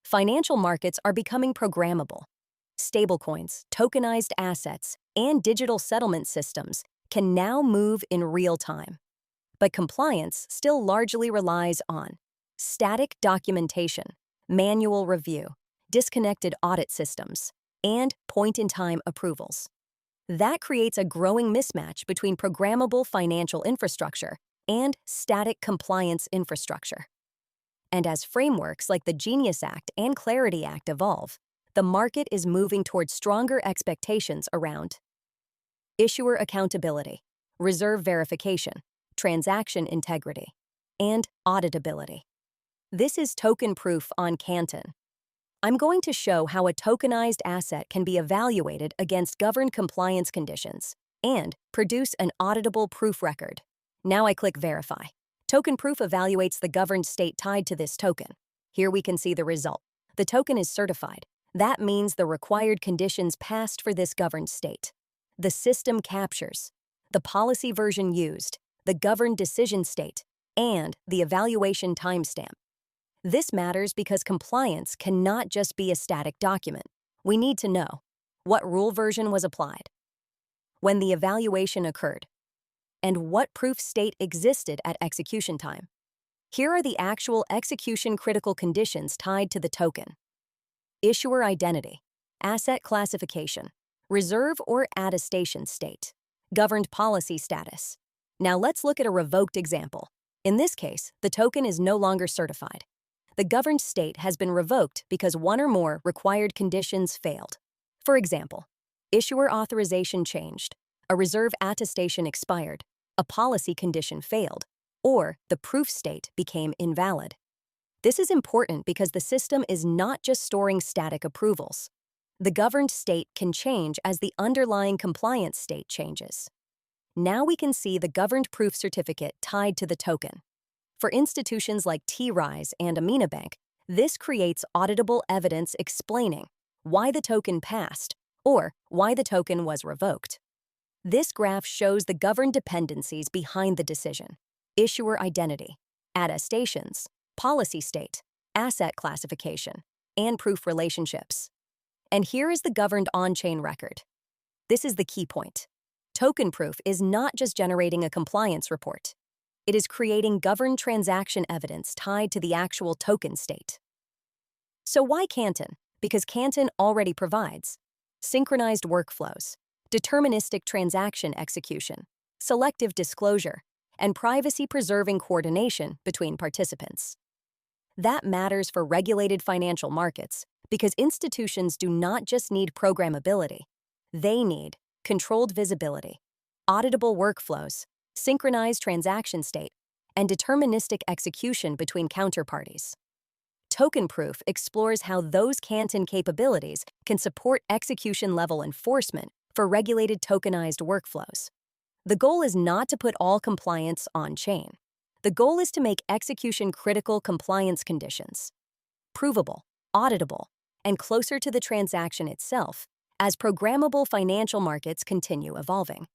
financial markets are becoming programmable. Stablecoins, tokenized assets, and digital settlement systems can now move in real time. But compliance still largely relies on static documentation, manual review, disconnected audit systems, and point-in-time approvals. That creates a growing mismatch between programmable financial infrastructure and static compliance infrastructure. And as frameworks like the Genius Act and Clarity Act evolve, the market is moving towards stronger expectations around issuer accountability, reserve verification, transaction integrity, and auditability. This is TokenProof on Canton. I'm going to show how a tokenized asset can be evaluated against governed compliance conditions and produce an auditable proof record. Now I click Verify. TokenProof evaluates the governed state tied to this token. Here we can see the result. The token is certified. That means the required conditions passed for this governed state. The system captures the policy version used, the governed decision state, and the evaluation timestamp. This matters because compliance cannot just be a static document. We need to know what rule version was applied, when the evaluation occurred, and what proof state existed at execution time. Here are the actual execution critical conditions tied to the token. Issuer identity, asset classification, reserve or attestation state, governed policy status. Now let's look at a revoked example. In this case, the token is no longer certified. The governed state has been revoked because one or more required conditions failed. For example, issuer authorization changed, a reserve attestation expired, a policy condition failed, or the proof state became invalid. This is important because the system is not just storing static approvals. The governed state can change as the underlying compliance state changes. Now we can see the governed proof certificate tied to the token. For institutions like T-Rise and Amina Bank, this creates auditable evidence explaining why the token passed or why the token was revoked. This graph shows the governed dependencies behind the decision: issuer identity, attestations, policy state, asset classification, and proof relationships. And here is the governed on-chain record. This is the key point. TokenProof is not just generating a compliance report. It is creating governed transaction evidence tied to the actual token state. So why Canton? Because Canton already provides synchronized workflows, deterministic transaction execution, selective disclosure, and privacy-preserving coordination between participants. That matters for regulated financial markets because institutions do not just need programmability. They need controlled visibility, auditable workflows, synchronized transaction state, and deterministic execution between counterparties. TokenProof explores how those Canton capabilities can support execution-level enforcement for regulated tokenized workflows. The goal is not to put all compliance on-chain. The goal is to make execution-critical compliance conditions provable, auditable, and closer to the transaction itself as programmable financial markets continue evolving.